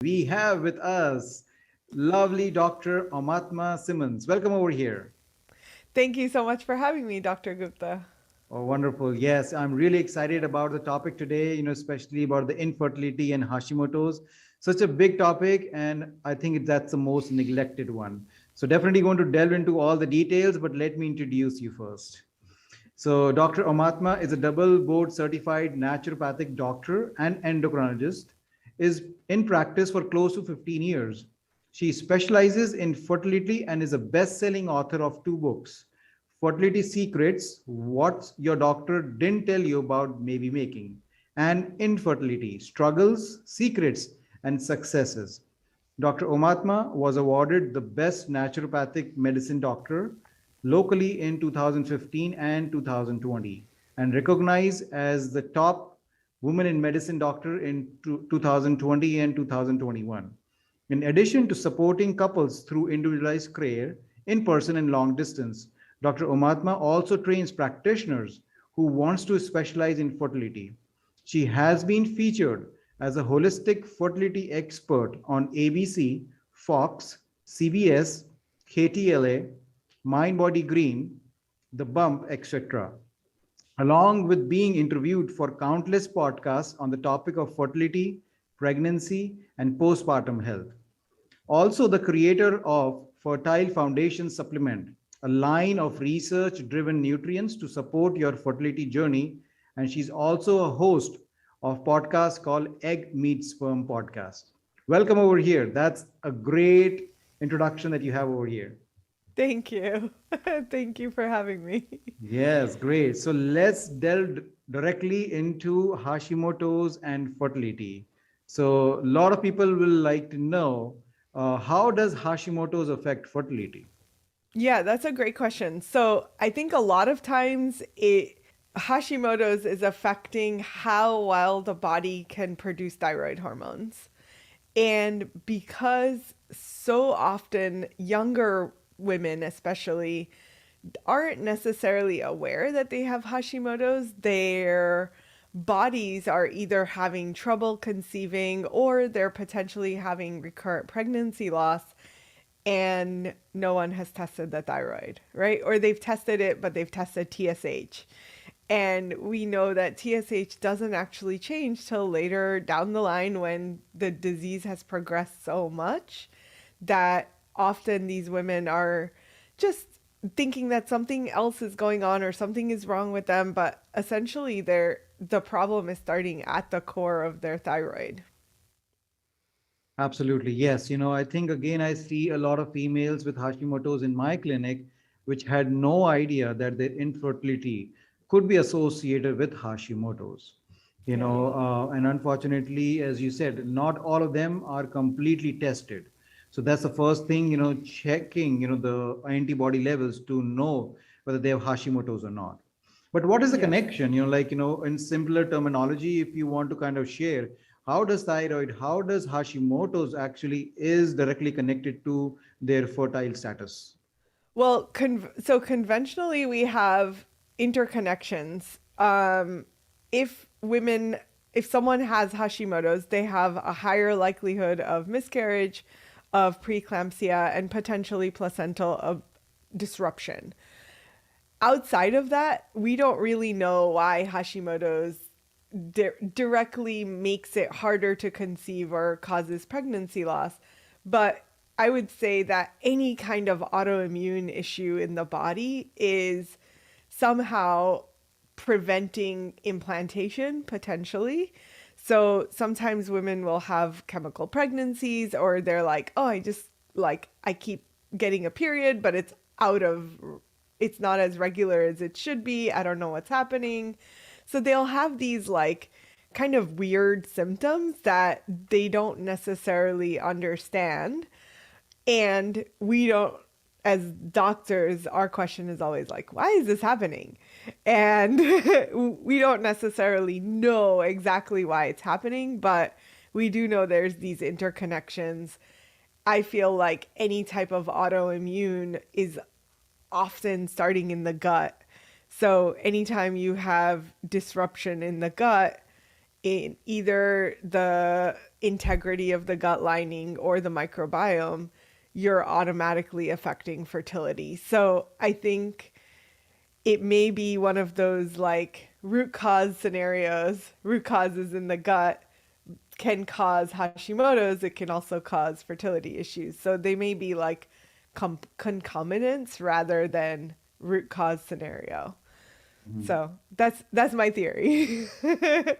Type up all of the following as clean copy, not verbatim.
We have with us lovely Dr. Aumatma Simmons. Welcome over here. Thank you so much for having me, Dr. Gupta. Oh, wonderful. Yes, I'm really excited about the topic today, especially about the infertility and Hashimoto's. Such a big topic, and I think that's the most neglected one. So, definitely going to delve into all the details, but let me introduce you first. So, Dr. Amatma is a double board certified naturopathic doctor and endocrinologist, is in practice for close to 15 years. She specializes in fertility and is a best selling author of two books: Fertility Secrets, What Your Doctor Didn't Tell You About Maybe Making, and Infertility Struggles, Secrets, and Successes. Dr. Omatma was awarded the Best Naturopathic Medicine Doctor locally in 2015 and 2020 and recognized as the top woman in medicine doctor in 2020 and 2021. In addition to supporting couples through individualized care in person and long distance, Dr. Omatma also trains practitioners who wants to specialize in fertility. She has been featured as a holistic fertility expert on ABC, Fox, CBS, KTLA, Mind Body Green, The Bump, etc., along with being interviewed for countless podcasts on the topic of fertility, pregnancy, and postpartum health. Also, the creator of Fertile Foundation Supplement, a line of research driven nutrients to support your fertility journey. And she's also a host of podcast called Egg Meet Sperm Podcast. Welcome over here. That's a great introduction that you have over here. Thank you. Thank you for having me. Yes, great. So let's delve directly into Hashimoto's and fertility. So a lot of people will like to know how does Hashimoto's affect fertility? Yeah, that's a great question. So, I think a lot of times Hashimoto's is affecting how well the body can produce thyroid hormones. And because so often younger women, especially, aren't necessarily aware that they have Hashimoto's, their bodies are either having trouble conceiving or they're potentially having recurrent pregnancy loss and no one has tested the thyroid, right? Or they've tested it, but they've tested TSH. And we know that TSH doesn't actually change till later down the line when the disease has progressed so much that often these women are just thinking that something else is going on or something is wrong with them, but essentially the problem is starting at the core of their thyroid. Absolutely, yes. I think again, I see a lot of females with Hashimoto's in my clinic, which had no idea that their infertility could be associated with Hashimoto's. Yeah. And unfortunately, as you said, not all of them are completely tested. So that's the first thing, checking, the antibody levels to know whether they have Hashimoto's or not. But what is the Yes. connection? In simpler terminology, if you want to kind of share, how does thyroid, how does Hashimoto's actually is directly connected to their fertile status? Well, so conventionally we have interconnections. If women, if someone has Hashimoto's, they have a higher likelihood of miscarriage, of preeclampsia, and potentially placental disruption. Outside of that, we don't really know why Hashimoto's directly makes it harder to conceive or causes pregnancy loss. But I would say that any kind of autoimmune issue in the body is somehow preventing implantation potentially. So sometimes women will have chemical pregnancies or they're like, "Oh, I keep getting a period, but it's not as regular as it should be. I don't know what's happening." So they'll have these like kind of weird symptoms that they don't necessarily understand. And we don't, as doctors, our question is always like, why is this happening? And we don't necessarily know exactly why it's happening, but we do know there's these interconnections. I feel like any type of autoimmune is often starting in the gut. So anytime you have disruption in the gut, in either the integrity of the gut lining or the microbiome, you're automatically affecting fertility. So I think it may be one of those like root cause scenarios. Root causes in the gut can cause Hashimoto's, it can also cause fertility issues. So they may be like concomitants rather than root cause scenario. Mhm. So that's my theory.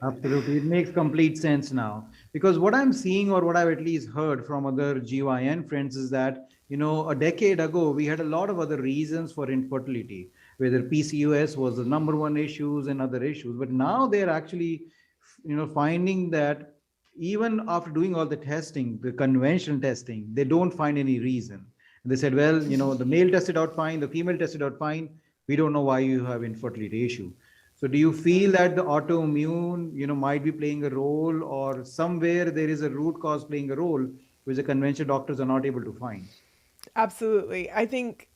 Absolutely. It makes complete sense now. Because what I'm seeing, or what I've at least heard from other GYN friends, is that, a decade ago, we had a lot of other reasons for infertility, whether PCOS was the number one issues and other issues. But now they're actually, finding that even after doing all the testing, the conventional testing, they don't find any reason. And they said, well, the male tested out fine, the female tested out fine. We don't know why you have infertility issue. So do you feel that the autoimmune, might be playing a role, or somewhere there is a root cause playing a role which the conventional doctors are not able to find? Absolutely. I think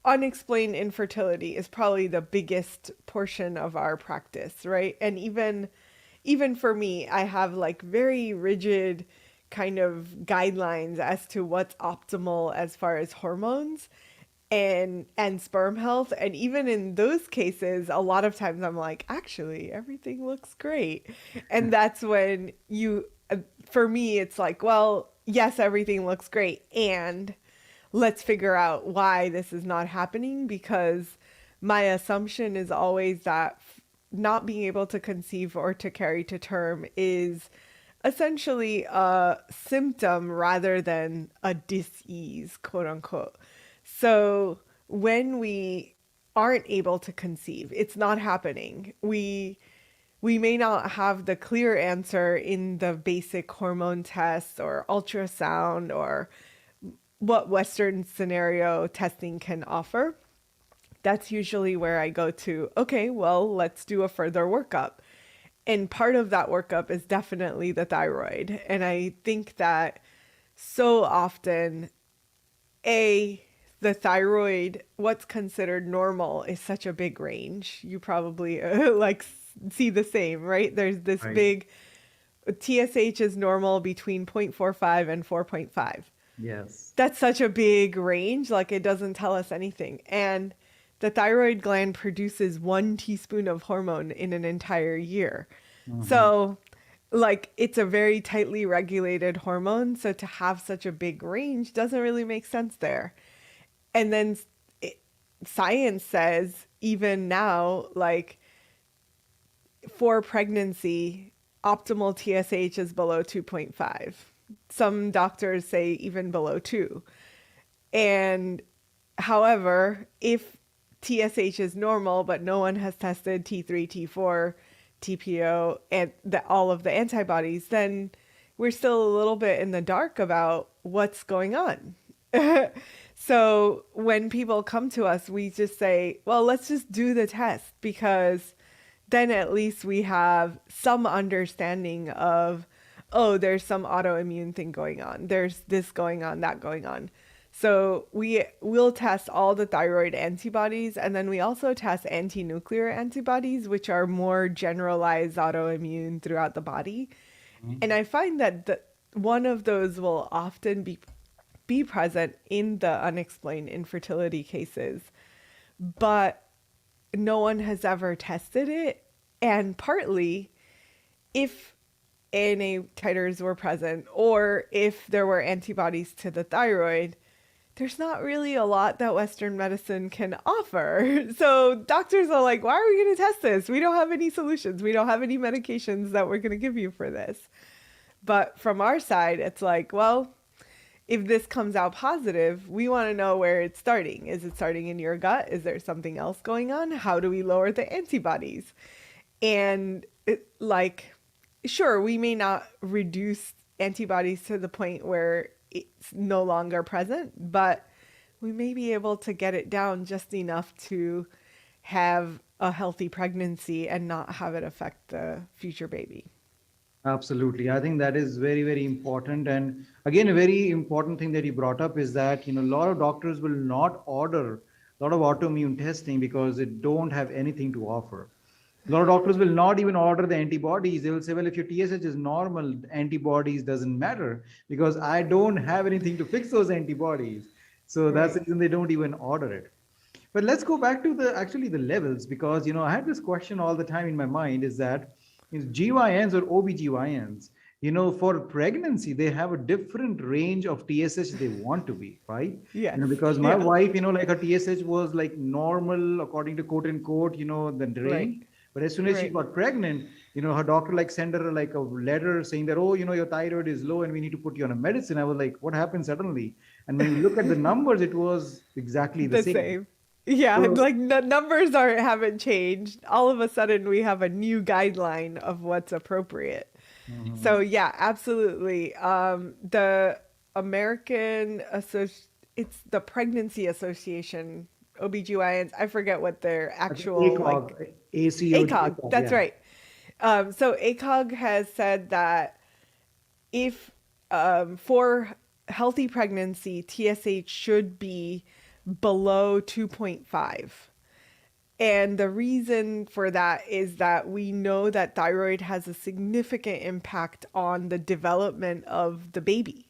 unexplained infertility is probably the biggest portion of our practice, right? And even for me, I have like very rigid kind of guidelines as to what's optimal as far as hormones and sperm health. And even in those cases, a lot of times I'm like, actually, everything looks great. And that's when for me, it's like, well, yes, everything looks great, and let's figure out why this is not happening, because my assumption is always that not being able to conceive or to carry to term is essentially a symptom rather than a disease, quote unquote. So when we aren't able to conceive, it's not happening. We may not have the clear answer in the basic hormone tests or ultrasound or what Western scenario testing can offer. That's usually where I go to, okay, well, let's do a further workup. And part of that workup is definitely the thyroid. And I think that so often, A, the thyroid, what's considered normal, is such a big range. You probably see the same, right? There's this Right. big TSH is normal between 0.45 and 4.5. Yes. That's such a big range, like it doesn't tell us anything. And the thyroid gland produces 1 teaspoon of hormone in an entire year. Mhm. So, like, it's a very tightly regulated hormone. So, to have such a big range doesn't really make sense there. And then it, science says, even now, like, for pregnancy, optimal TSH is below 2.5. Some doctors say even below 2. And however, if TSH is normal, but no one has tested T3, T4, TPO, and all of the antibodies, then we're still a little bit in the dark about what's going on. So when people come to us, we just say, well, let's just do the test, because then at least we have some understanding of, oh, there's some autoimmune thing going on. There's this going on, that going on. So we will test all the thyroid antibodies, and then we also test anti-nuclear antibodies, which are more generalized autoimmune throughout the body. And I find that one of those will often be present in the unexplained infertility cases, but no one has ever tested it. And partly, if ANA titers were present, or if there were antibodies to the thyroid, there's not really a lot that Western medicine can offer. So doctors are like, why are we going to test this? We don't have any solutions. We don't have any medications that we're going to give you for this. But from our side, it's like, well, if this comes out positive, we want to know where it's starting. Is it starting in your gut? Is there something else going on? How do we lower the antibodies? And sure, we may not reduce antibodies to the point where it's no longer present, but we may be able to get it down just enough to have a healthy pregnancy and not have it affect the future baby. Absolutely. I think that is very, very important. And again, a very important thing that you brought up is that, a lot of doctors will not order a lot of autoimmune testing because they don't have anything to offer. A lot of doctors will not even order the antibodies. They will say, well, if your TSH is normal, antibodies doesn't matter because I don't have anything to fix those antibodies. So that's the Right. reason they don't even order it. But let's go back to the actually the levels, because I had this question all the time in my mind, is that is GYNs or OBGYNs, for pregnancy, they have a different range of TSH they want to be, right? Yes. Because my Yeah. wife, like her TSH was like normal according to quote unquote, the Right. range. But as soon as she Right. got pregnant, her doctor like sent her like a letter saying that, oh, your thyroid is low and we need to put you on a medicine. I was like, what happened suddenly? And when we look at the numbers, it was exactly the The same. same. Yeah, So, like the numbers aren't haven't changed. All of a sudden we have a new guideline of what's appropriate. So mhm. yeah, absolutely. The American it's the Pregnancy Association, OBGYNs, I forget what their I think actual like ACOG, ACOG, ACOG, ACOG, that's yeah. right. So ACOG has said that if for healthy pregnancy, TSH should be below 2.5. And the reason for that is that we know that thyroid has a significant impact on the development of the baby.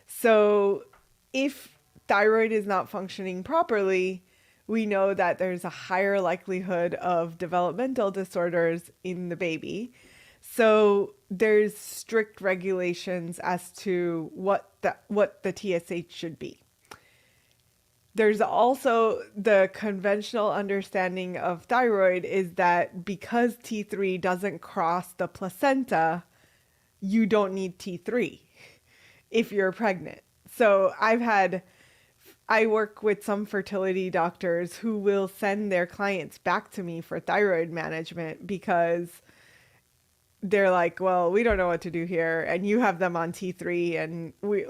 So if thyroid is not functioning properly, we know that there's a higher likelihood of developmental disorders in the baby. So there's strict regulations as to what the TSH should be. There's also the conventional understanding of thyroid is that because T3 doesn't cross the placenta, you don't need T3 if you're pregnant. So I work with some fertility doctors who will send their clients back to me for thyroid management because they're like, well, we don't know what to do here. And you have them on T3 and we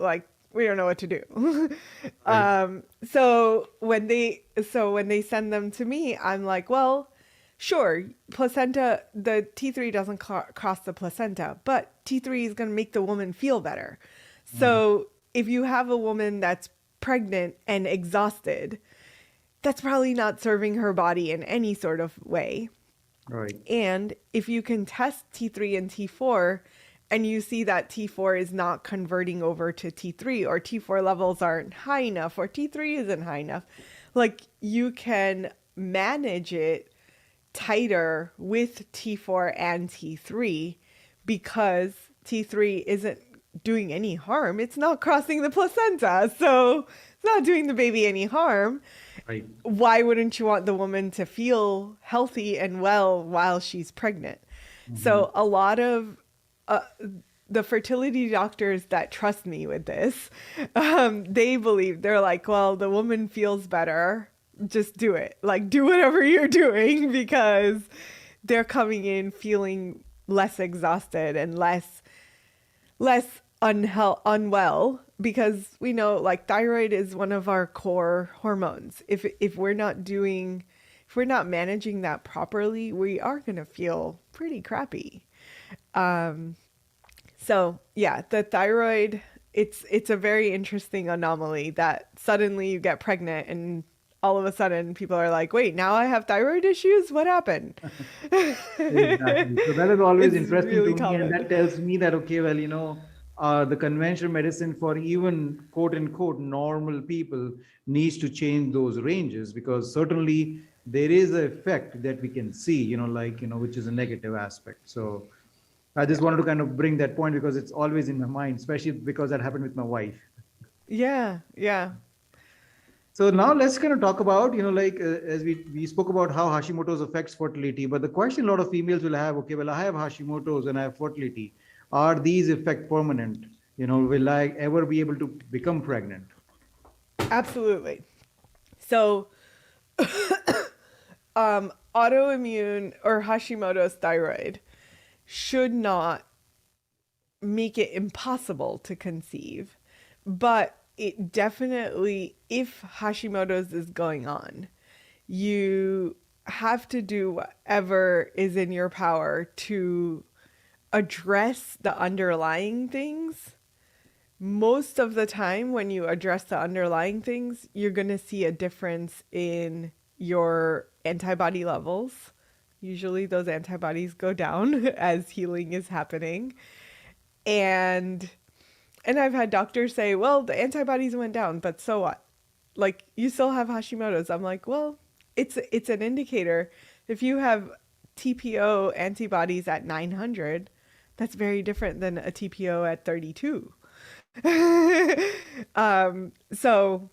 don't know what to do. Right. So when they send them to me, I'm like, well, sure, placenta, the T3 doesn't cross the placenta, but T3 is going to make the woman feel better. Mhm. So if you have a woman that's pregnant and exhausted, that's probably not serving her body in any sort of way. Right. And if you can test T3 and T4 and you see that T4 is not converting over to T3 or T4 levels aren't high enough or T3 isn't high enough, like you can manage it tighter with T4 and T3 because T3 isn't doing any harm. It's not crossing the placenta. So it's not doing the baby any harm. Right. Why wouldn't you want the woman to feel healthy and well while she's pregnant? Mhm. So a lot of uh, the fertility doctors that trust me with this, they believe they're like, well, the woman feels better. Just do it. Like, do whatever you're doing because they're coming in feeling less exhausted and less unwell because we know like thyroid is one of our core hormones. If we're not managing that properly, we are going to feel pretty crappy. So yeah, the thyroid, it's a very interesting anomaly that suddenly you get pregnant and all of a sudden people are like, wait, now I have thyroid issues? What happened? Exactly. So that is always It's interesting really to me. And common. that tells me that, okay, well, the conventional medicine for even quote unquote normal people needs to change those ranges, because certainly there is an effect that we can see, which is a negative aspect. So I just Yeah. wanted to kind of bring that point because it's always in my mind, especially because that happened with my wife. Yeah, yeah. So now let's kind of talk about, as we spoke about how Hashimoto's affects fertility, but the question a lot of females will have, okay, well, I have Hashimoto's and I have fertility. Are these effect permanent? Will I ever be able to become pregnant? Absolutely. So, autoimmune or Hashimoto's thyroid should not make it impossible to conceive, but it definitely, if Hashimoto's is going on, you have to do whatever is in your power to address the underlying things. Most of the time, when you address the underlying things, you're going to see a difference in your antibody levels, Usually those antibodies go down as healing is happening. And I've had doctors say, "Well, the antibodies went down, but so what? Like you still have Hashimoto's." I'm like, "Well, it's an indicator. If you have TPO antibodies at 900, that's very different than a TPO at 32." So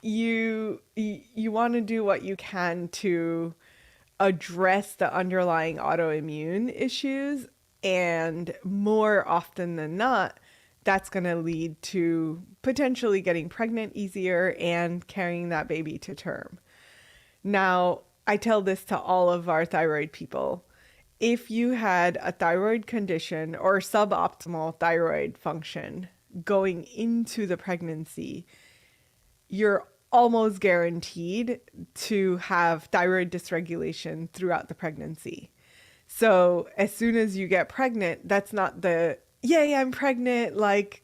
you want to do what you can to address the underlying autoimmune issues, and more often than not, that's going to lead to potentially getting pregnant easier and carrying that baby to term. Now, I tell this to all of our thyroid people. If you had a thyroid condition or suboptimal thyroid function going into the pregnancy, you're almost guaranteed to have thyroid dysregulation throughout the pregnancy. So as soon as you get pregnant, that's not the, yay, I'm pregnant, like,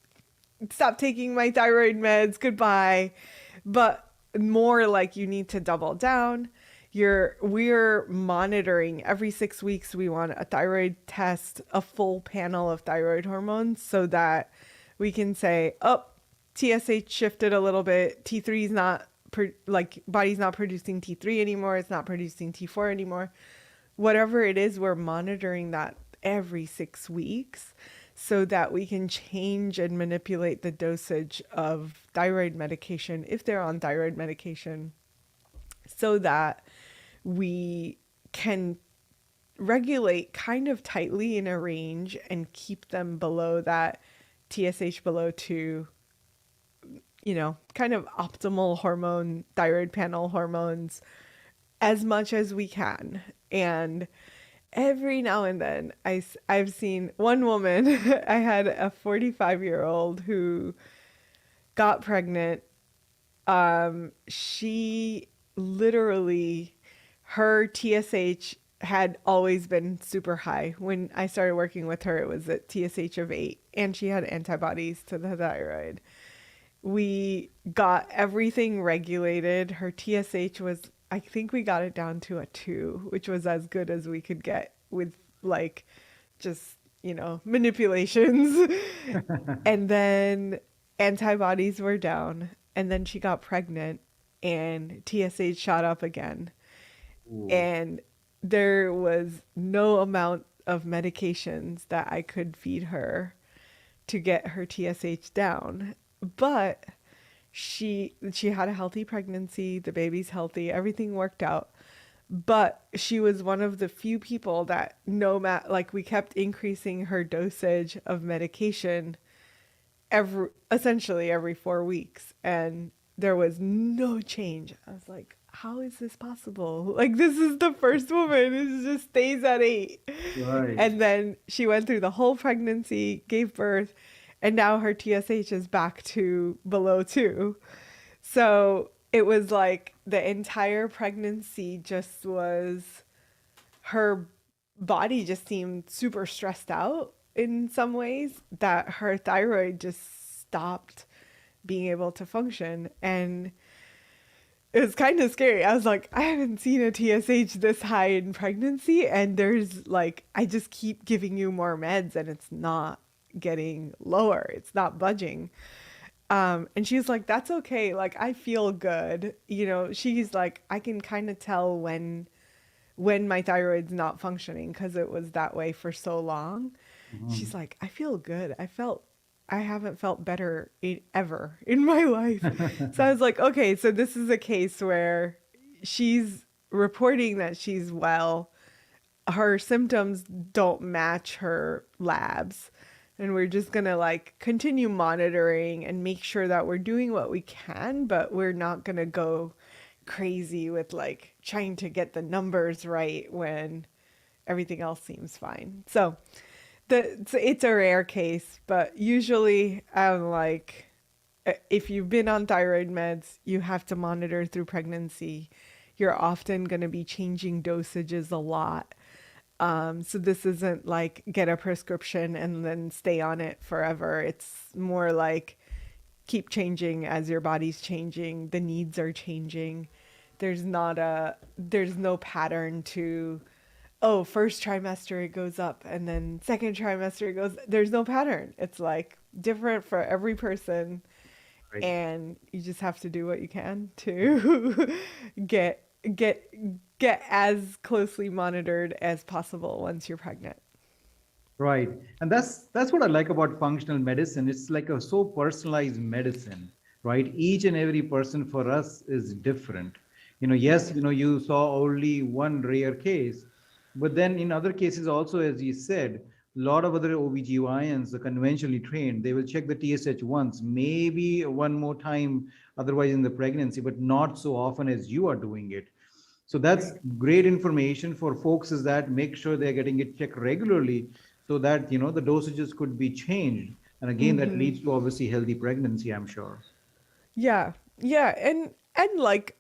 stop taking my thyroid meds, goodbye. But more like you need to double down. We're monitoring every 6 weeks. We want a thyroid test, a full panel of thyroid hormones, so that we can say, oh, TSH shifted a little bit. T3 is not body's not producing T3 anymore. It's not producing T4 anymore. Whatever it is, we're monitoring that every 6 weeks so that we can change and manipulate the dosage of thyroid medication if they're on thyroid medication, so that we can regulate kind of tightly in a range and keep them below that TSH below 2, kind of optimal hormone, thyroid panel hormones as much as we can. And every now and then I've seen one woman, I had a 45-year-old who got pregnant. She literally, her TSH had always been super high. When I started working with her, it was at TSH of 8, and she had antibodies to the thyroid. We got everything regulated. Her TSH was, I think we got it down to a 2, which was as good as we could get with like just, manipulations. And then antibodies were down, and then she got pregnant and TSH shot up again. Ooh. And there was no amount of medications that I could feed her to get her TSH down. But she had a healthy pregnancy, the baby's healthy, everything worked out. But she was one of the few people that we kept increasing her dosage of medication essentially every 4 weeks, and there was no change. I was like, how is this possible? Like, this is the first woman who just stays at 8. Right. And then she went through the whole pregnancy, gave birth, and now her TSH is back to below 2. So it was like the entire pregnancy just was, her body just seemed super stressed out in some ways, that her thyroid just stopped being able to function. And it was kind of scary. I was like, I haven't seen a TSH this high in pregnancy, and there's like, I just keep giving you more meds and it's not getting lower. It's not budging. And she's like, that's okay. Like, I feel good. She's like, I can kind of tell when my thyroid's not functioning, because it was that way for so long. She's Mhm. like, I feel good. I haven't felt better ever in my life. So I was like, okay, so this is a case where she's reporting that she's well. Her symptoms don't match her labs. And we're just going to like continue monitoring and make sure that we're doing what we can, but we're not going to go crazy with like trying to get the numbers right when everything else seems fine. So it's a rare case, but usually I'm like, if you've been on thyroid meds, you have to monitor through pregnancy. You're often going to be changing dosages a lot. So this isn't like get a prescription and then stay on it forever. It's more like keep changing as your body's changing, the needs are changing, there's no pattern to, oh, first trimester it goes up and then second trimester it goes, there's no pattern. It's like different for every person, Right. and you just have to do what you can to get get get as closely monitored as possible once you're pregnant. Right. And that's what I like about functional medicine. It's like a so personalized medicine, right? Each and every person for us is different. Yes, Right. you saw only one rare case, but then in other cases also, as you said, a lot of other OBGYNs are conventionally trained. They will check the TSH once, maybe one more time, otherwise in the pregnancy, but not so often as you are doing it. So that's Right. great information for folks, is that make sure they're getting it checked regularly, so that the dosages could be changed. And again, that Mm-hmm. leads to obviously healthy pregnancy, I'm sure. Yeah. Yeah. And like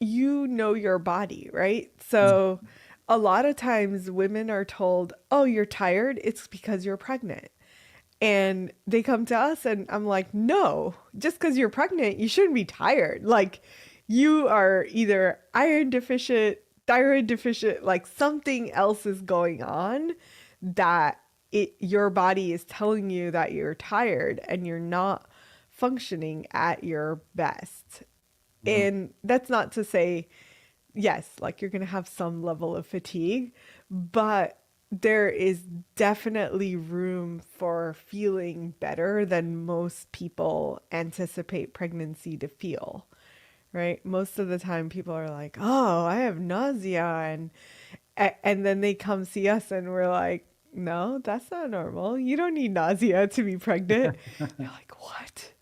you know your body, right? So a lot of times women are told, "Oh, you're tired. It's because you're pregnant." And they come to us and I'm like, "No, just because you're pregnant, you shouldn't be tired. Like you are either iron deficient, thyroid deficient, like something else is going on that your body is telling you that you're tired and you're not functioning at your best." Mhm. And that's not to say, yes, like you're going to have some level of fatigue, but there is definitely room for feeling better than most people anticipate pregnancy to feel, right? Most of the time people are like, "Oh, I have nausea," and then they come see us and we're like, "No, that's not normal. You don't need nausea to be pregnant." They're like, "What?"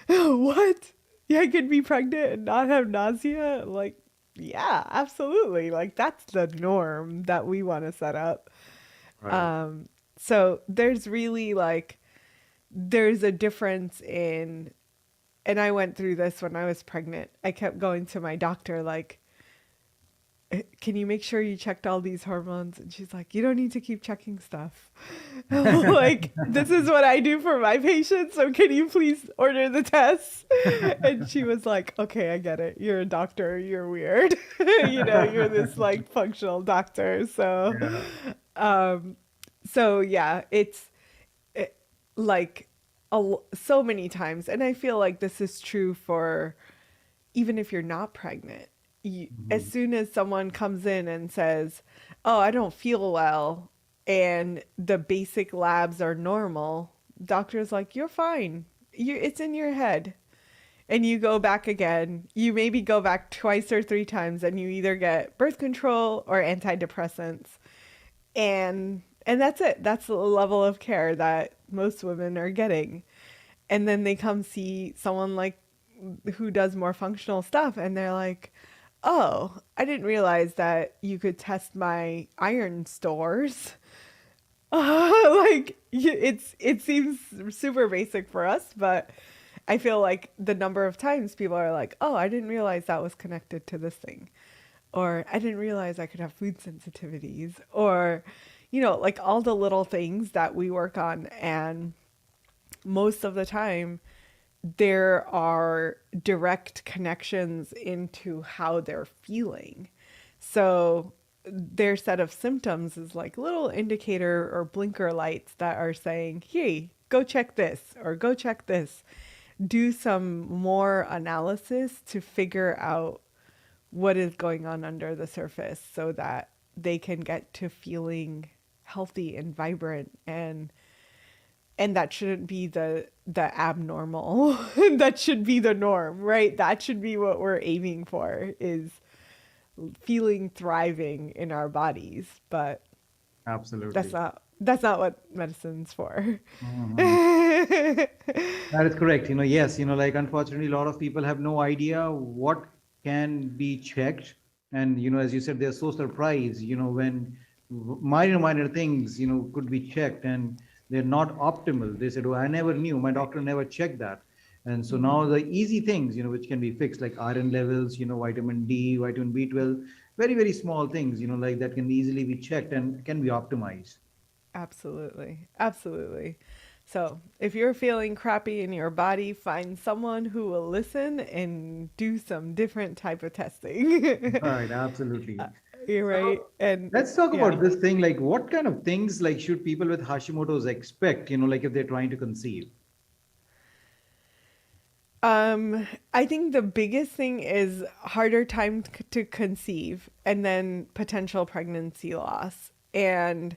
What? Yeah, I could be pregnant and not have nausea? Like, yeah, absolutely. Like, that's the norm that we want to set up. Right. Um, so there's really like, there's a difference in, and I went through this when I was pregnant. I kept going to my doctor, like, "Can you make sure you checked all these hormones?" And she's like, "You don't need to keep checking stuff." Like, "This is what I do for my patients, so can you please order the tests?" And she was like, "Okay, I get it. You're a doctor. You're weird. You're this like functional doctor." So, Yeah. um, so yeah, it's it, like so many times, and I feel like this is true for even if you're not pregnant, as Mhm. soon as someone comes in and says, "Oh, I don't feel well," and the basic labs are normal, doctor's like, "You're fine. It's in your head." And you go back again. You maybe go back twice or three times, and you either get birth control or antidepressants, and that's it. That's the level of care that most women are getting. And then they come see someone like who does more functional stuff and they're like, "Oh, I didn't realize that you could test my iron stores." Like it seems super basic for us, but I feel like the number of times people are like, "Oh, I didn't realize that was connected to this thing," or "I didn't realize I could have food sensitivities," or like all the little things that we work on. And most of the time there are direct connections into how they're feeling. So their set of symptoms is like little indicator or blinker lights that are saying, "Hey, go check this or go check this." Do some more analysis to figure out what is going on under the surface so that they can get to feeling healthy and vibrant, and that shouldn't be the abnormal. That should be the norm, right? That should be what we're aiming for, is feeling thriving in our bodies. But that's Absolutely. not that's not what medicine's for. Mhm. That is correct. Yes, like unfortunately, a lot of people have no idea what can be checked. And, as you said, they're so surprised, when minor things, could be checked and they're not optimal. They said, "Oh, I never knew. My Right. doctor never checked that." And so now Mm-hmm. the easy things, which can be fixed, like iron levels, vitamin D, vitamin B12, very, very small things, like that can easily be checked and can be optimized. Absolutely. Absolutely. So if you're feeling crappy in your body, find someone who will listen and do some different type of testing. Right, absolutely. You're right. So And let's talk yeah. about this thing. Like, what kind of things like should people with Hashimoto's expect? Like if they're trying to conceive. I think the biggest thing is harder time to conceive and then potential pregnancy loss. And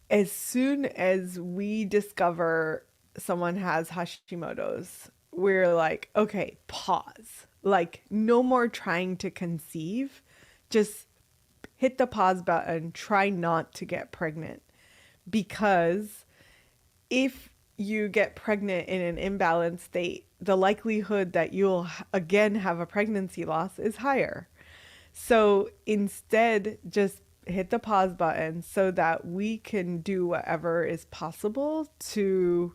as soon as we discover someone has Hashimoto's, we're like, okay, pause. Like, no more trying to conceive. Just hit the pause button, try not to get pregnant. Because if you get pregnant in an imbalanced state, the likelihood that you'll again have a pregnancy loss is higher. So instead, just hit the pause button so that we can do whatever is possible to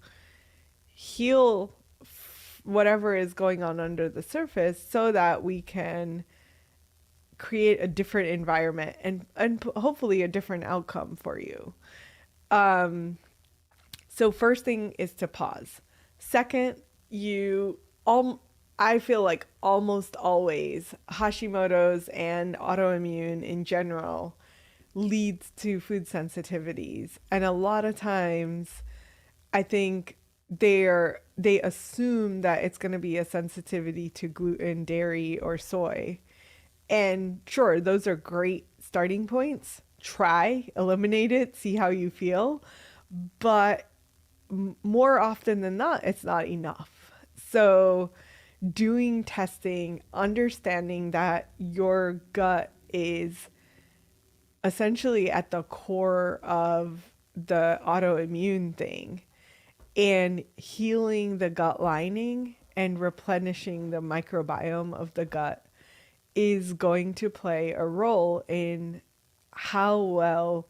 heal whatever is going on under the surface so that we can create a different environment and hopefully a different outcome for you. Um, So first thing is to pause. Second, you all I feel like almost always Hashimoto's and autoimmune in general leads to food sensitivities. And a lot of times I think they assume that it's going to be a sensitivity to gluten, dairy, or soy. And sure, those are great starting points. Try, eliminate it, see how you feel. But more often than not, it's not enough. So, doing testing, understanding that your gut is essentially at the core of the autoimmune thing, and healing the gut lining and replenishing the microbiome of the gut is going to play a role in how well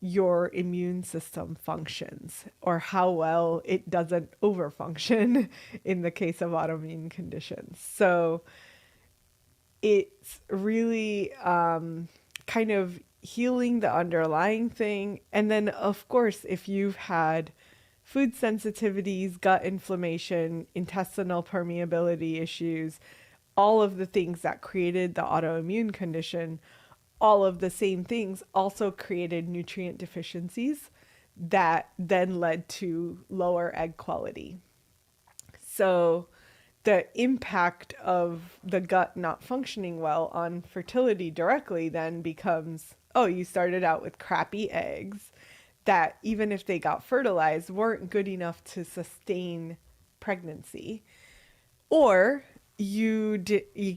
your immune system functions or how well it doesn't overfunction in the case of autoimmune conditions. So it's really kind of healing the underlying thing. And then, of course, if you've had food sensitivities, gut inflammation, intestinal permeability issues, all of the things that created the autoimmune condition, all of the same things also created nutrient deficiencies that then led to lower egg quality. So the impact of the gut not functioning well on fertility directly then becomes, oh, you started out with crappy eggs that even if they got fertilized weren't good enough to sustain pregnancy, or you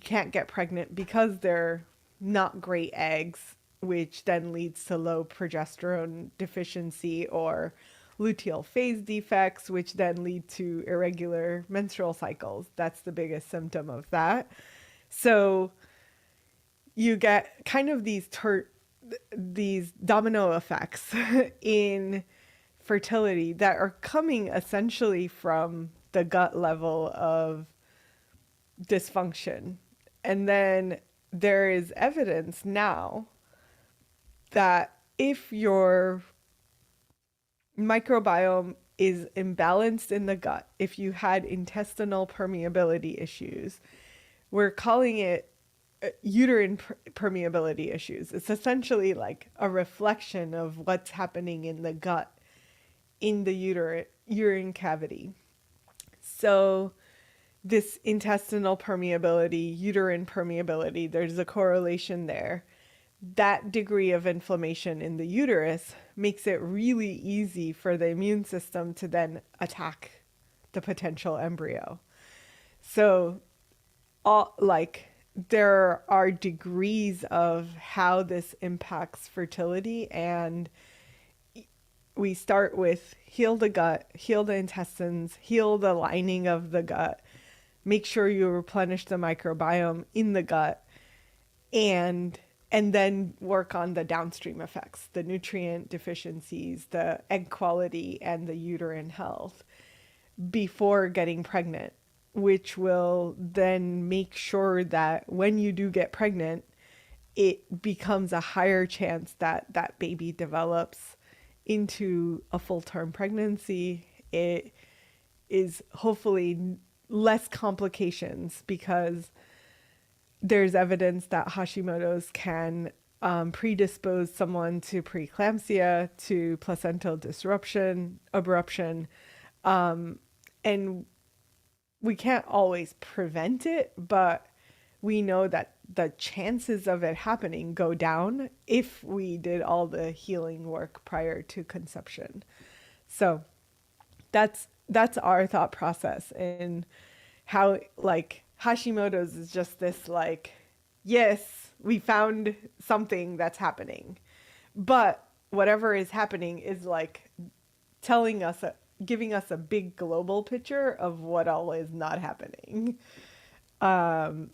can't get pregnant because they're not great eggs, which then leads to low progesterone deficiency or luteal phase defects, which then lead to irregular menstrual cycles. That's the biggest symptom of that. So you get kind of these domino effects in fertility that are coming essentially from the gut level of dysfunction. And then there is evidence now that if your microbiome is imbalanced in the gut, if you had intestinal permeability issues, we're calling it uterine permeability issues. It's essentially like a reflection of what's happening in the gut, in the uterine cavity. So this intestinal permeability, uterine permeability, there's a correlation there. That degree of inflammation in the uterus makes it really easy for the immune system to then attack the potential embryo. So, there are degrees of how this impacts fertility, and we start with heal the gut, heal the intestines, heal the lining of the gut, make sure you replenish the microbiome in the gut, and then work on the downstream effects, the nutrient deficiencies, the egg quality, and the uterine health before getting pregnant, which will then make sure that when you do get pregnant, it becomes a higher chance that that baby develops into a full-term pregnancy it is hopefully less complications, because there's evidence that Hashimoto's can predispose someone to preeclampsia, to placental disruption, abruption, and we can't always prevent it, but we know that the chances of it happening go down if we did all the healing work prior to conception. So that's our thought process, and how like Hashimoto's is just this like, yes, we found something that's happening, but whatever is happening is like telling us, giving us a big global picture of what all is not happening. Um,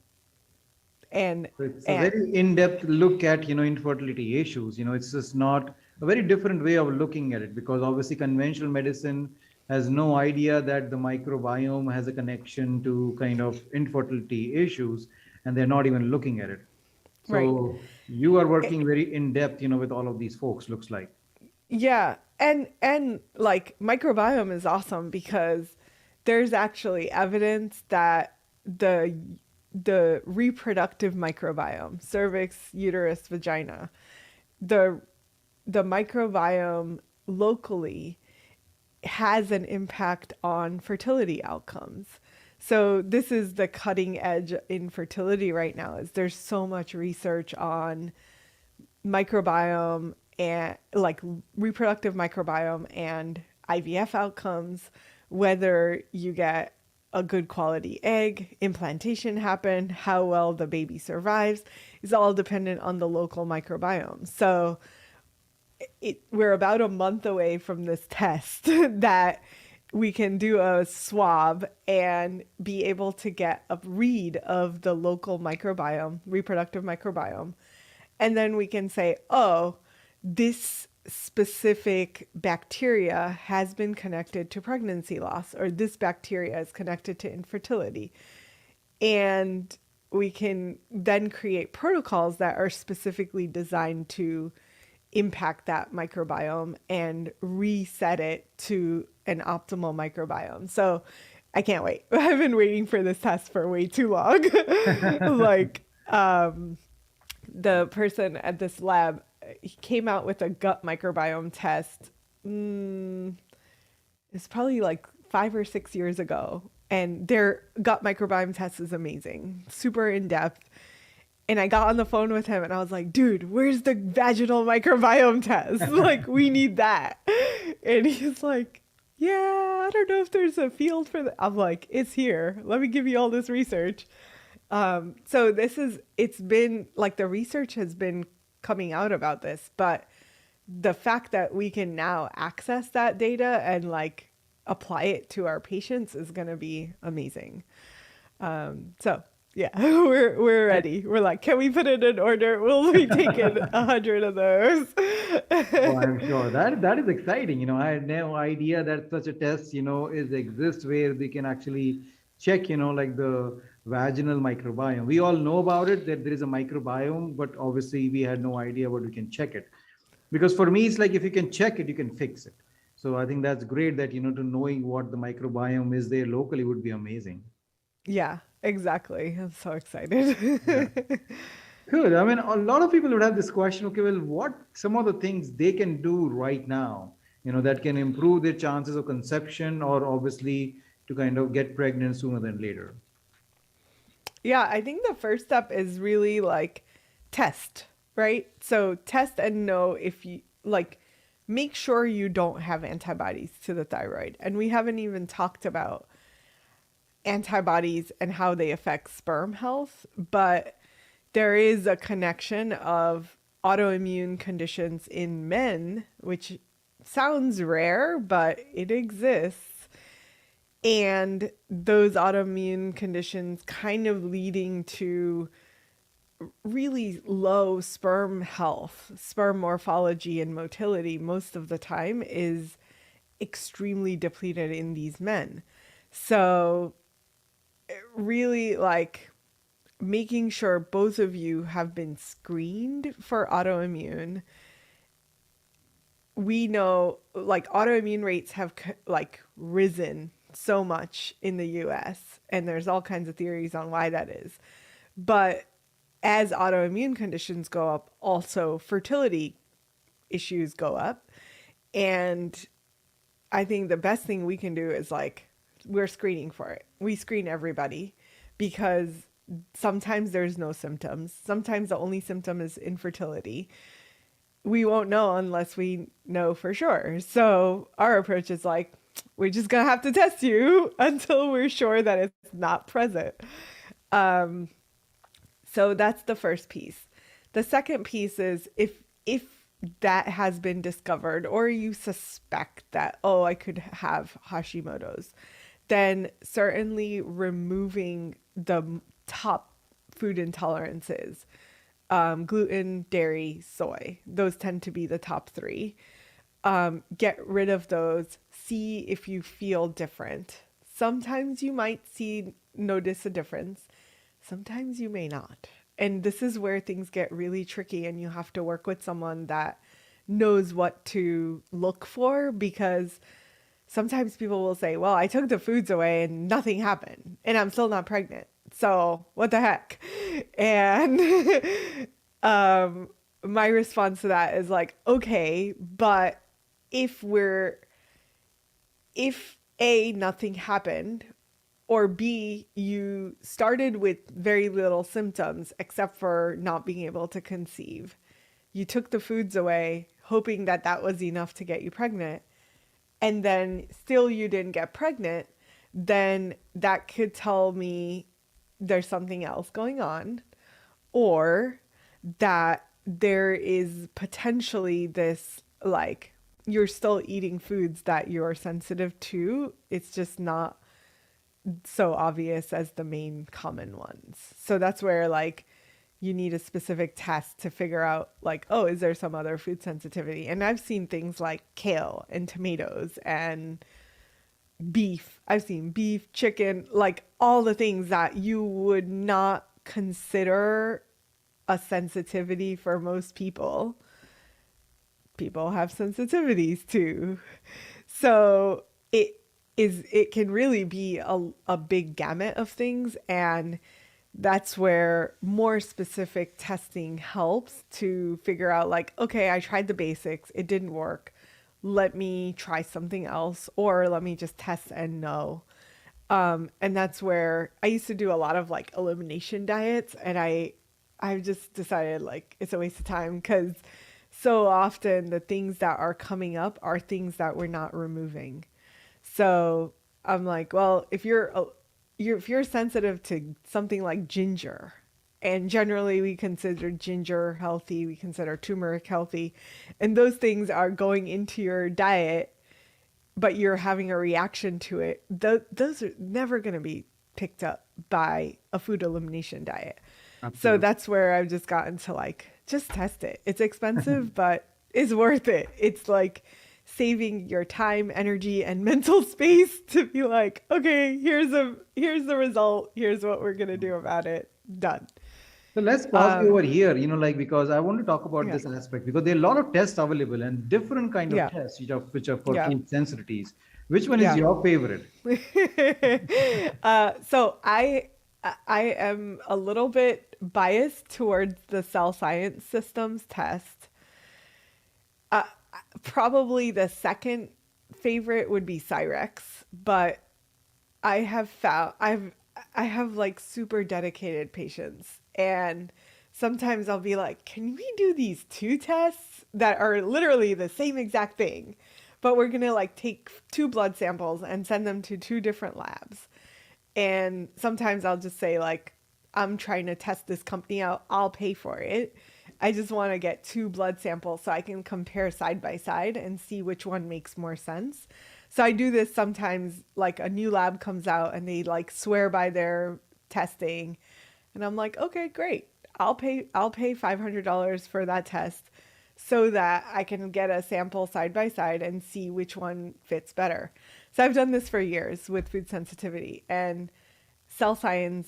and It's a and very in-depth look at, infertility issues. It's just not a very different way of looking at it, because obviously conventional medicine has no idea that the microbiome has a connection to kind of infertility issues, and they're not even looking at it. right. So you are working very in-depth, with all of these folks, looks like. Yeah, and like microbiome is awesome because there's actually evidence that the reproductive microbiome, cervix, uterus, vagina, the the microbiome locally has an impact on fertility outcomes. So this is the cutting edge in fertility right now, is there's so much research on microbiome and like reproductive microbiome and IVF outcomes, whether you get a good quality egg, implantation happen, how well the baby survives, is all dependent on the local microbiome. So we're about a month away from this test that we can do a swab and be able to get a read of the local microbiome, reproductive microbiome. And then we can say, oh, this specific bacteria has been connected to pregnancy loss, or this bacteria is connected to infertility. And we can then create protocols that are specifically designed to impact that microbiome and reset it to an optimal microbiome. So I can't wait. I've been waiting for this test for way too long. Like, the person at this lab, he came out with a gut microbiome test. It's probably like 5 or 6 years ago. And their gut microbiome test is amazing, super in depth. And I got on the phone with him and I was like, dude, where's the vaginal microbiome test? Like, we need that. And he's like, yeah, I don't know if there's a field for that. I'm like, it's here. Let me give you all this research. So it's been like the research has been coming out about this, but the fact that we can now access that data and like apply it to our patients is going to be amazing. So yeah, we're ready. We're like, can we put it in order? We'll be taking 100 of those. Oh, I'm sure that is exciting. I had no idea that such a test, is exists where they can actually check, like the vaginal microbiome. We all know about it, that there is a microbiome, but obviously we had no idea what we can check it. Because for me, it's like if you can check it, you can fix it. So I think that's great that, to knowing what the microbiome is there locally would be amazing. Yeah, exactly. I'm so excited. Yeah. Good. I mean, a lot of people would have this question, okay, well, what some of the things they can do right now, that can improve their chances of conception, or obviously to kind of get pregnant sooner than later? Yeah, I think the first step is really like test, right? So test and know if you like, make sure you don't have antibodies to the thyroid. And we haven't even talked about antibodies and how they affect sperm health, but there is a connection of autoimmune conditions in men, which sounds rare, but it exists. And those autoimmune conditions kind of leading to really low sperm health, sperm morphology and motility most of the time is extremely depleted in these men. So really like making sure both of you have been screened for autoimmune we know like autoimmune rates have like risen so much in the US, and there's all kinds of theories on why that is. But as autoimmune conditions go up, also fertility issues go up. And I think the best thing we can do is like, we're screening for it. We screen everybody because sometimes there's no symptoms. Sometimes the only symptom is infertility. We won't know unless we know for sure. So our approach is like, we're just gonna have to test you until we're sure that it's not present. Um, so that's the first piece. The second piece is if that has been discovered or you suspect that, oh, I could have Hashimoto's, then certainly removing the top food intolerances, gluten, dairy, soy. Those tend to be the top three. Get rid of those. See if you feel different. Sometimes you might notice a difference. Sometimes you may not. And this is where things get really tricky, and you have to work with someone that knows what to look for, because sometimes people will say, well, I took the foods away and nothing happened and I'm still not pregnant. So what the heck? And my response to that is like, okay, but if we're, if A, nothing happened, or B, you started with very little symptoms except for not being able to conceive. You took the foods away, hoping that that was enough to get you pregnant, and then still you didn't get pregnant, then that could tell me there's something else going on, or that there is potentially this, like, you're still eating foods that you're sensitive to. It's just not so obvious as the main common ones. So that's where like you need a specific test to figure out like, oh, is there some other food sensitivity? And I've seen things like kale and tomatoes and beef. I've seen beef, chicken, like all the things that you would not consider a sensitivity for most people. People have sensitivities too. So it can really be a big gamut of things, and that's where more specific testing helps to figure out like, okay, I tried the basics, it didn't work, let me try something else, or let me just test and know. And that's where I used to do a lot of like elimination diets, and I just decided like it's a waste of time, because so often the things that are coming up are things that we're not removing. So I'm like, well, if you're sensitive to something like ginger, and generally we consider ginger healthy, we consider turmeric healthy, and those things are going into your diet, but you're having a reaction to it, those are never going to be picked up by a food elimination diet. So Absolutely. that's where I've just gotten to like, just test it. It's expensive, but it's worth it. It's like saving your time, energy, and mental space to be like, okay, here's the result. Here's what we're gonna do about it. Done. So let's pause you Um, over here, like because I want to talk about yeah, this aspect because there are a lot of tests available and different kind of yeah, tests which are for yeah, food sensitivities. Which one is yeah. your favorite? So I am a little bit biased towards the cell science systems test. Uh, Probably the second favorite would be Cyrex, but I have like super dedicated patients, and sometimes I'll be like, "Can we do these two tests that are literally the same exact thing, but we're going to like take two blood samples and send them to two different labs?" And sometimes I'll just say like, I'm trying to test this company out. I'll pay for it. I just want to get two blood samples so I can compare side by side and see which one makes more sense. So I do this sometimes, like a new lab comes out and they like swear by their testing, and I'm like, okay, great. I'll pay $500 for that test so that I can get a sample side by side and see which one fits better. So I've done this for years with food sensitivity and cell science.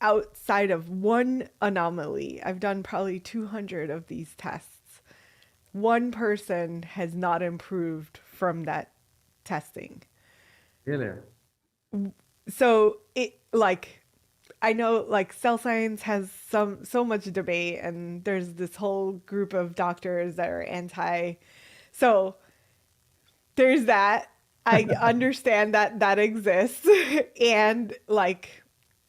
Outside of one anomaly, I've done probably 200 of these tests. one person has not improved from that testing. Really? So it like I know like cell science has so much debate, and there's this whole group of doctors that are anti. So there's that. I understand that that exists, and like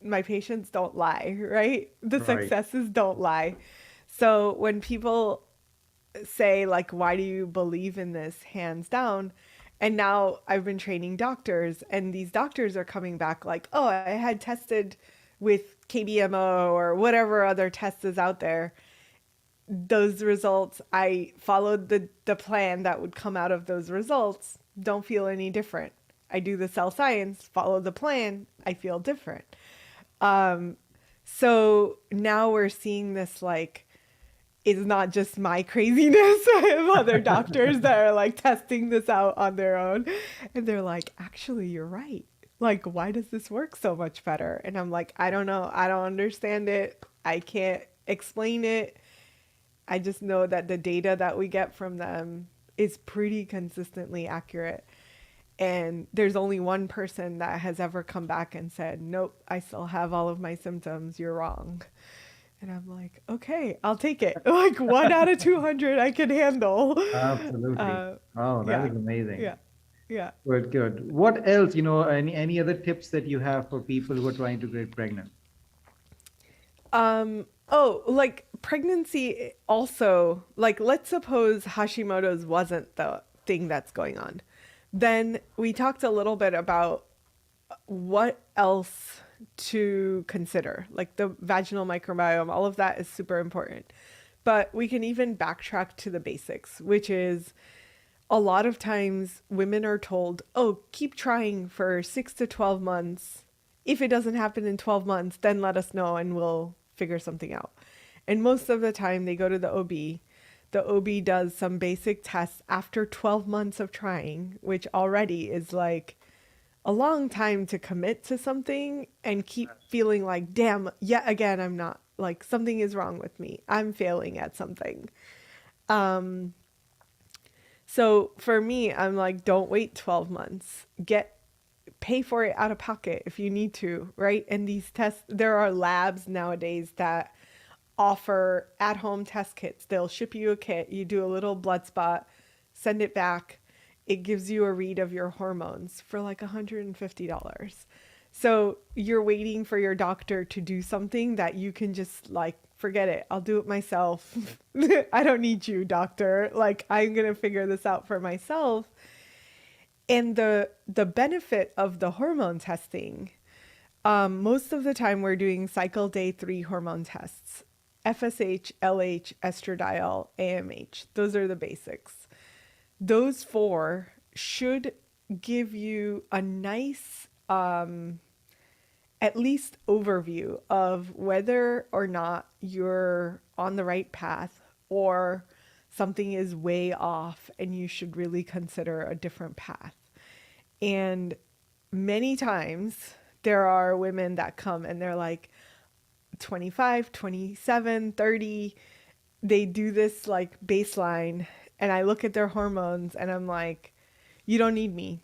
my patients don't lie, right? The Right. successes don't lie. So when people say like, why do you believe in this, hands down, and now I've been training doctors, and these doctors are coming back like, oh, I had tested with KBMO or whatever other test is out there. Those results, I followed the plan that would come out of those results, don't feel any different. I do the cell science, follow the plan, I feel different. um so now we're seeing this like, it's not just my craziness. I have other doctors that are like testing this out on their own. And they're like, actually, you're right. Like, why does this work so much better? And I'm like, I don't know. I don't understand it. I can't explain it. I just know that the data that we get from them is pretty consistently accurate. And there's only one person that has ever come back and said, nope, I still have all of my symptoms. You're wrong. And I'm like, okay, I'll take it. Like 1 out of 200 I can handle. Absolutely. Uh, Oh, that yeah, is amazing. yeah, yeah. Good, good. What else, any other tips that you have for people who are trying to get pregnant? Oh, like pregnancy also, like let's suppose Hashimoto's wasn't the thing that's going on. Then we talked a little bit about what else to consider, like the vaginal microbiome, all of that is super important. But we can even backtrack to the basics, which is a lot of times women are told, oh, keep trying for 6 to 12 months. If it doesn't happen in 12 months, then let us know and we'll figure something out. And most of the time they go to the OB. The OB does some basic tests after 12 months of trying, which already is like a long time to commit to something and keep feeling like, damn, yet again, I'm not, like something is wrong with me. I'm failing at something. So for me, I'm like, don't wait 12 months. Pay for it out of pocket if you need to, right? And these tests, there are labs nowadays that offer at home test kits. They'll ship you a kit, you do a little blood spot, send it back. It gives you a read of your hormones for like $150. So you're waiting for your doctor to do something that you can just like, forget it. I'll do it myself. I don't need you, doctor. Like I'm going to figure this out for myself. And the benefit of the hormone testing, most of the time we're doing cycle day 3 hormone tests. FSH, LH, estradiol, AMH. Those are the basics. Those 4 should give you a nice at least overview of whether or not you're on the right path or something is way off and you should really consider a different path. And many times there are women that come and they're like 25, 27, 30. They do this like baseline, and I look at their hormones and I'm like, you don't need me.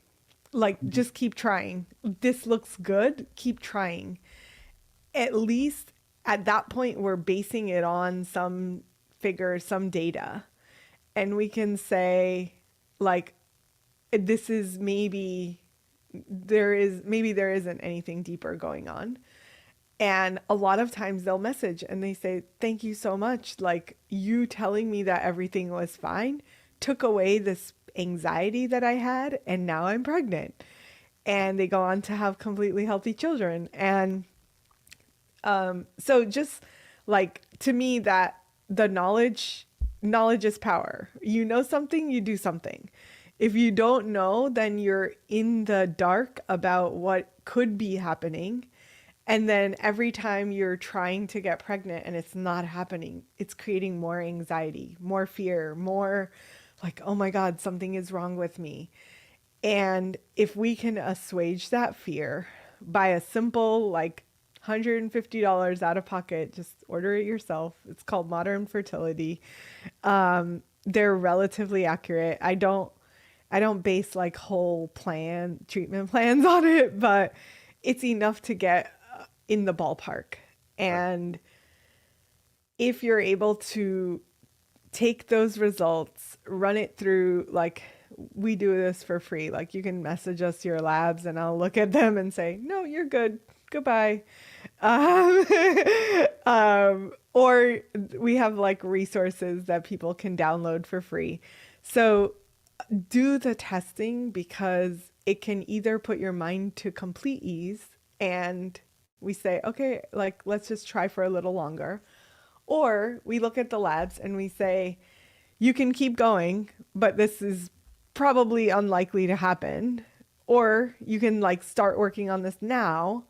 Like, just keep trying. This looks good. Keep trying. At least at that point, we're basing it on some figure, some data. And we can say, like, this is maybe there isn't anything deeper going on. And a lot of times they'll message and they say, thank you so much. Like, you telling me that everything was fine took away this anxiety that I had, and now I'm pregnant. And they go on to have completely healthy children. And so just like, to me, that the knowledge is power. You know something, you do something. If you don't know, then you're in the dark about what could be happening. And then every time you're trying to get pregnant and it's not happening, it's creating more anxiety, more fear, more like, oh my God, something is wrong with me. And if we can assuage that fear by a simple, like $150 out of pocket, just order it yourself. It's called Modern Fertility. they're relatively accurate. I don't base like whole treatment plans on it, but it's enough to get in the ballpark. Right. And if you're able to take those results, run it through, like we do this for free. Like you can message us your labs and I'll look at them and say, no, you're good. Goodbye. Um, or we have like resources that people can download for free. So do the testing because it can either put your mind to complete ease and we say, okay, like let's just try for a little longer. Or we look at the labs and we say, you can keep going, but this is probably unlikely to happen. Or you can like start working on this now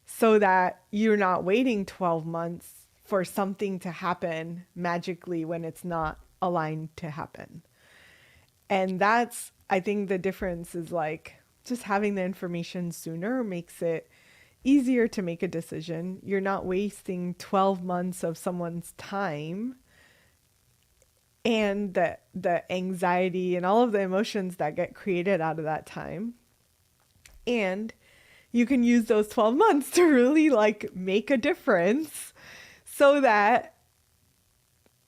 so that you're not waiting 12 months for something to happen magically when it's not aligned to happen. And that's, I think the difference is like just having the information sooner makes it easier to make a decision. You're not wasting 12 months of someone's time and the anxiety and all of the emotions that get created out of that time. And you can use those 12 months to really like make a difference so that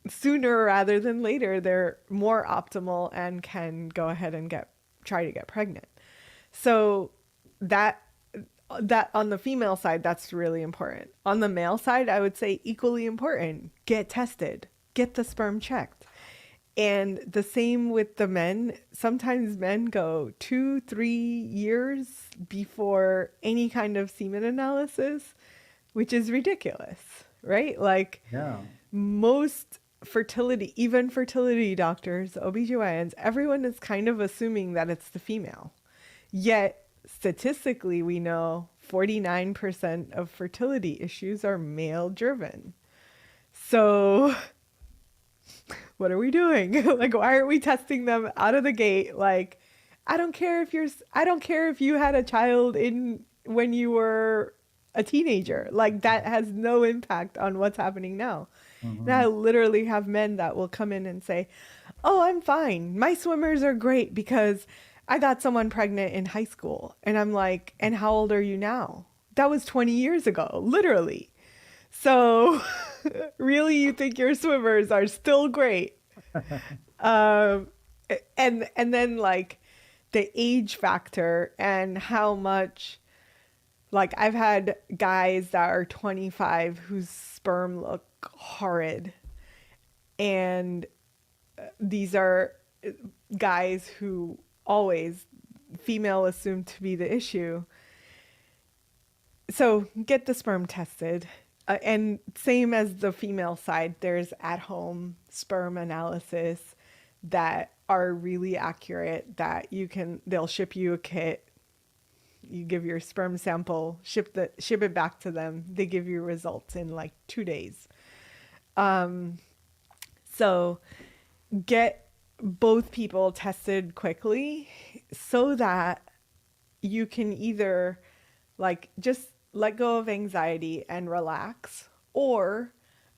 sooner rather than later they're more optimal and can go ahead and try to get pregnant. So that on the female side, that's really important. On the male side, I would say equally important. Get tested, get the sperm checked. And the same with the men. Sometimes men go 2-3 years before any kind of semen analysis, which is ridiculous, right? Like Yeah. most fertility, even fertility doctors, OBGYNs, everyone is kind of assuming that it's the female. Yet statistically, we know 49% of fertility issues are male driven. So what are we doing? Like, why aren't we testing them out of the gate? Like, I don't care if you had a child in when you were a teenager. Like, that has no impact on what's happening now. And I Mhm. literally have men that will come in and say, oh, I'm fine. My swimmers are great because I got someone pregnant in high school. And I'm like, and how old are you now? That was 20 years ago, literally. So, really, you think your swimmers are still great? Um, and then like the age factor and how much, like I've had guys that are 25 whose sperm look horrid, and these are guys who always female assumed to be the issue. So get the sperm tested. And same as the female side, there's at home sperm analysis that are really accurate that they'll ship you a kit. You give your sperm sample, ship it back to them. They give you results in like 2 days. So get both people tested quickly so that you can either like just let go of anxiety and relax, or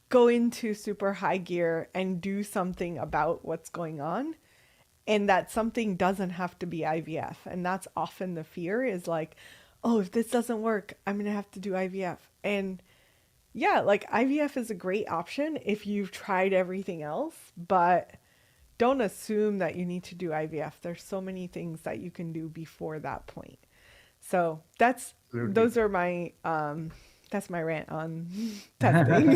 go into super high gear and do something about what's going on. And that something doesn't have to be IVF. And that's often the fear is like, oh, if this doesn't work, I'm going to have to do IVF. And yeah, like IVF is a great option if you've tried everything else, but don't assume that you need to do IVF. There's so many things that you can do before that point. So Absolutely. those are that's my rant on testing. I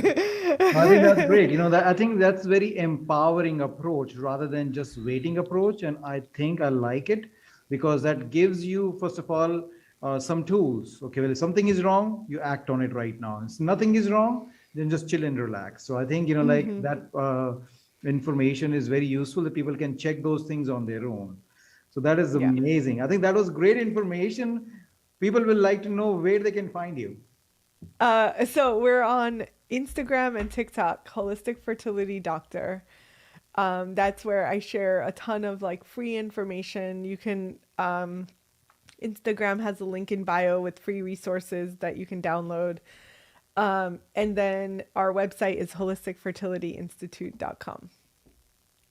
think that's great. That I think that's very empowering approach rather than just waiting approach. And I think I like it because that gives you, first of all, some tools. Okay, well, if something is wrong, you act on it right now. If nothing is wrong, then just chill and relax. So I think, like Hmm. that information is very useful that people can check those things on their own. So that is Yeah. amazing. I think that was great information. People will like to know where they can find you. So we're on Instagram and TikTok, Holistic Fertility Doctor. That's where I share a ton of like free information. You can, Instagram has a link in bio with free resources that you can download. And then our website is holisticfertilityinstitute.com.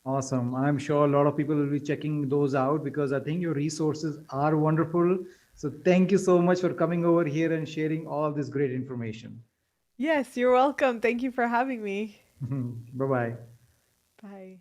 Awesome. I'm sure a lot of people will be checking those out because I think your resources are wonderful. So thank you so much for coming over here and sharing all this great information. Yes, you're welcome. Thank you for having me. Bye bye. Bye.